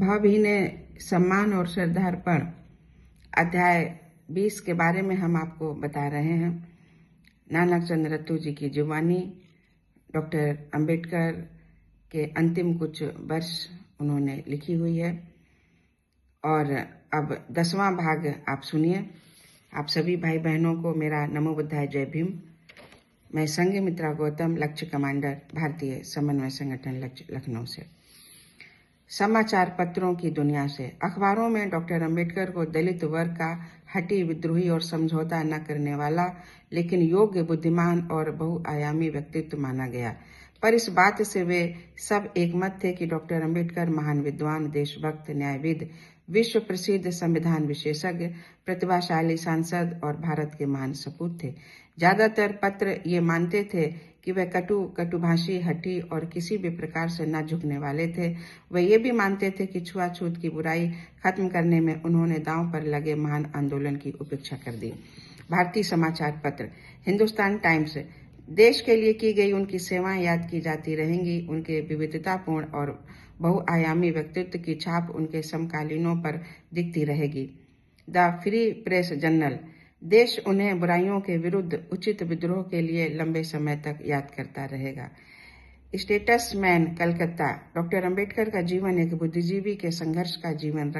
भावभीने सम्मान और श्रद्धार्पण अध्याय 20 के बारे में हम आपको बता रहे हैं। नानक चंद्र रत्तू जी की जुबानी, डॉक्टर अंबेडकर के अंतिम कुछ वर्ष उन्होंने लिखी हुई है। और अब 10वां भाग आप सुनिए। आप सभी भाई बहनों को मेरा नमो बुद्धाय जय भीम। मैं संघमित्रा गौतम, लक्ष्य कमांडर, भारतीय समन्वय संगठन लखनऊ से। समाचार पत्रों की दुनिया से। अखबारों में डॉक्टर अंबेडकर को दलित वर्ग का हठी, विद्रोही और समझौता न करने वाला लेकिन योग्य, बुद्धिमान और बहुआयामी व्यक्तित्व माना गया। पर इस बात से वे सब एकमत थे कि डॉक्टर अंबेडकर महान विद्वान, देशभक्त, न्यायविद, विश्व प्रसिद्ध संविधान विशेषज्ञ, प्रतिभाशाली सांसद और भारत के महान सपूत थे। ज्यादातर पत्र ये मानते थे कि वे कटुभाषी, हठी और किसी भी प्रकार से न झुकने वाले थे। वे ये भी मानते थे कि छुआछूत की बुराई खत्म करने में उन्होंने दांव पर लगे महान आंदोलन की उपेक्षा कर दी। भारतीय समाचार पत्र। हिंदुस्तान टाइम्स। देश के लिए की गई उनकी सेवाएं याद की जाती रहेंगी। उनके विविधतापूर्ण और बहुआयामी व्यक्तित्व की छाप उनके समकालीनों पर दिखती रहेगी। The free press journal. देश उन्हें बुराइयों के विरुद्ध उचित विद्रोह के लिए लंबे समय तक याद करता रहेगा। स्टेट्समैन, कलकत्ता। डॉक्टर अंबेडकर का जीवन एक बुद्धिजीवी के संघर्ष का जीवन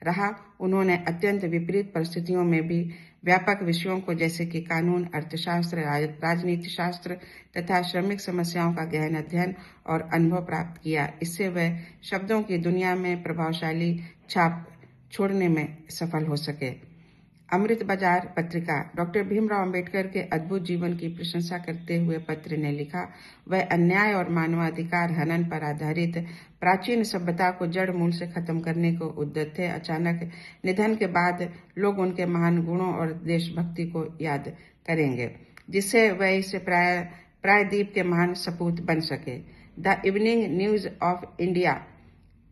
रहा। उन्होंने अत्यंत विपरीत परिस्थितियों में भी व्यापक विषयों को जैसे कि कानून, अर्थशास्त्र, राजनीति शास्त्र तथा श्रमिक समस्याओं का गहन अध्ययन और अनुभव प्राप्त किया। इससे वह शब्दों की दुनिया में प्रभावशाली छाप छोड़ने में सफल हो सके। अमृत बाजार पत्रिका। डॉक्टर भीमराव अंबेडकर के अद्भुत जीवन की प्रशंसा करते हुए पत्र ने लिखा, वह अन्याय और मानवाधिकार हनन पर आधारित प्राचीन सभ्यता को जड़ मूल से खत्म करने को उद्यत थे। अचानक निधन के बाद लोग उनके महान गुणों और देशभक्ति को याद करेंगे, जिससे वह इस प्रायद्वीप के महान सपूत बन सके। The evening news of India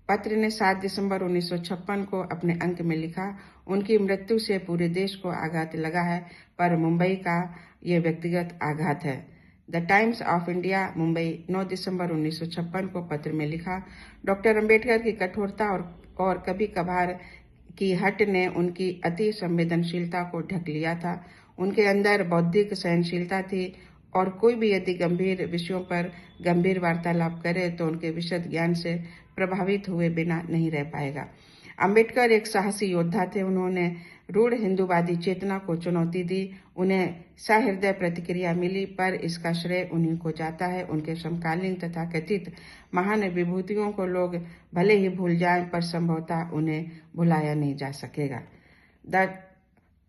पत्र ने 7 दिसंबर 1956 को अपने अंक में लिखा, उनकी मृत्यु से पूरे देश को आघात लगा है, पर मुंबई का ये व्यक्तिगत आघात है। The times of India Mumbai 9 दिसंबर 1956 को पत्र में लिखा, डॉक्टर अंबेडकर की कठोरता और कभी कभार की हट ने उनकी अति संवेदनशीलता को ढक लिया था। उनके अंदर बौद्धिक सहनशीलता थी और कोई भी यदि गंभीर विषयों पर गंभीर वार्तालाप करे तो उनके विशद ज्ञान से प्रभावित हुए बिना नहीं रह पाएगा। अंबेडकर एक साहसी योद्धा थे। उन्होंने रूढ़ हिंदूवादी चेतना को चुनौती दी। उन्हें सहृदय प्रतिक्रिया मिली, पर इसका श्रेय उन्हीं को जाता है। उनके समकालीन तथा कथित महान विभूतियों को लोग भले ही भूल जाएं, पर संभवतः उन्हें भुलाया नहीं जा सकेगा। द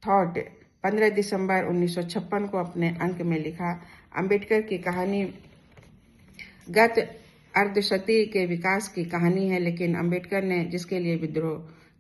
थॉट 15 दिसंबर 1956 को अपने अंक में लिखा, अंबेडकर की कहानी गत अर्धशती के विकास की कहानी है, लेकिन अंबेडकर ने जिसके लिए विद्रोह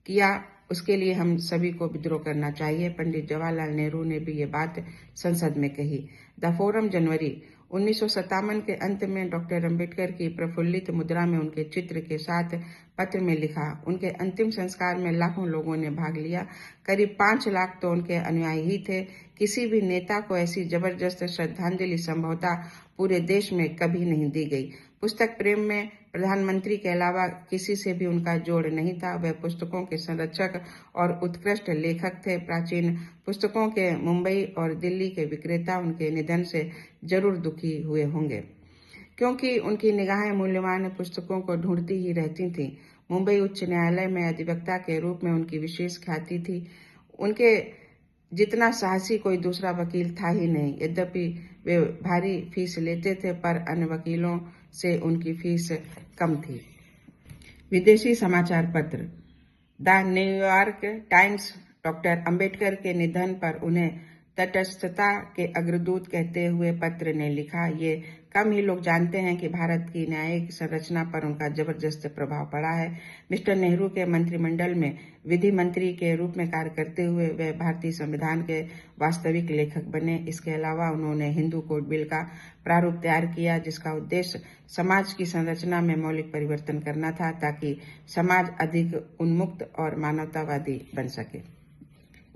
किया उसके लिए हम सभी को विद्रोह करना चाहिए। पंडित जवाहरलाल नेहरू ने भी ये बात संसद में कही। द फोरम जनवरी 1957 के अंत में डॉक्टर अंबेडकर की प्रफुल्लित मुद्रा में उनके चित्र के साथ पत्र में लिखा, उनके अंतिम संस्कार में लाखों लोगों ने भाग लिया। करीब 5 लाख तो उनके अनुयायी ही थे। किसी भी नेता को ऐसी जबरदस्त श्रद्धांजलि संभवतः पूरे देश में कभी नहीं दी गई। पुस्तक प्रेम में प्रधानमंत्री के अलावा किसी से भी उनका जोड़ नहीं था। वह पुस्तकों के संरक्षक और उत्कृष्ट लेखक थे। प्राचीन पुस्तकों के मुंबई और दिल्ली के विक्रेता उनके निधन से जरूर दुखी हुए होंगे, क्योंकि उनकी निगाहें मूल्यवान पुस्तकों को ढूंढती ही रहती थीं। मुंबई उच्च न्यायालय में अधिवक्ता के रूप में उनकी विशेष ख्याति थी। उनके जितना साहसी कोई दूसरा वकील था ही नहीं। यद्यपि वे भारी फीस लेते थे, पर अन्य वकीलों से उनकी फीस कम थी। विदेशी समाचार पत्र। The New York times doctor Ambedkar के निधन पर उन्हें तटस्थता के अग्रदूत कहते हुए पत्र ने लिखा, ये कम ही लोग जानते हैं कि भारत की न्यायिक संरचना पर उनका जबरदस्त प्रभाव पड़ा है। मिस्टर नेहरू के मंत्रिमंडल में विधि मंत्री के रूप में कार्य करते हुए वे भारतीय संविधान के वास्तविक लेखक बने। इसके अलावा उन्होंने हिंदू कोड बिल का प्रारूप तैयार किया, जिसका उद्देश्य समाज की संरचना में मौलिक परिवर्तन करना था, ताकि समाज अधिक उन्मुक्त और मानवतावादी बन सके।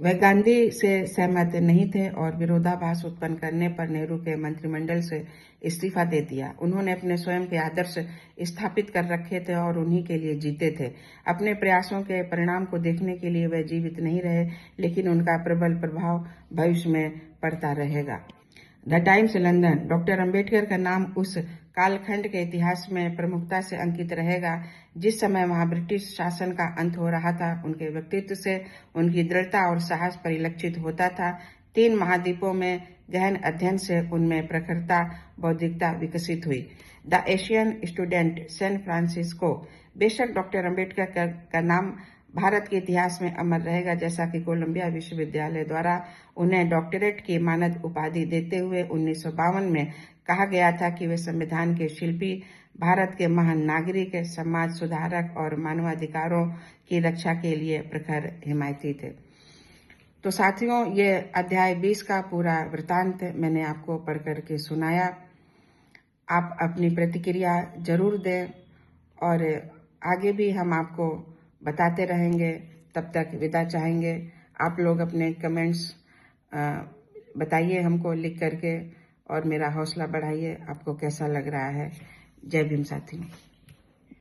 वह गांधी से सहमत नहीं थे और विरोधाभास उत्पन्न करने पर नेहरू के मंत्रिमंडल से इस्तीफा दे दिया। उन्होंने अपने स्वयं के आदर्श स्थापित कर रखे थे और उन्हीं के लिए जीते थे। अपने प्रयासों के परिणाम को देखने के लिए वह जीवित नहीं रहे, लेकिन उनका प्रबल प्रभाव भविष्य में पड़ता रहेगा। The times London. Doctor Ambedkar का नाम उस कालखंड के इतिहास में प्रमुखता से अंकित रहेगा जिस समय वहां ब्रिटिश शासन का अंत हो रहा था। उनके व्यक्तित्व से उनकी दृढ़ता और साहस परिलक्षित होता था। 3 महाद्वीपों में गहन अध्ययन से उनमें प्रखरता, बौद्धिकता विकसित हुई। The Asian student, San Francisco. बेशक डॉक्टर अंबेडकर का नाम भारत के इतिहास में अमर रहेगा, जैसा कि कोलंबिया विश्वविद्यालय द्वारा उन्हें डॉक्टरेट की मानद उपाधि देते हुए 1952 में कहा गया था कि वे संविधान के शिल्पी, भारत के महान नागरिक, समाज सुधारक और मानवाधिकारों की रक्षा के लिए प्रखर हिमायती थे। तो साथियों, ये अध्याय 20 का पूरा वृतांत मैंने आपको पढ़ करके सुनाया। आप अपनी प्रतिक्रिया जरूर दें और आगे भी हम आपको बताते रहेंगे। तब तक विदा चाहेंगे। आप लोग अपने कमेंट्स बताइए हमको लिख करके और मेरा हौसला बढ़ाइए। आपको कैसा लग रहा है। जय भीम साथियों।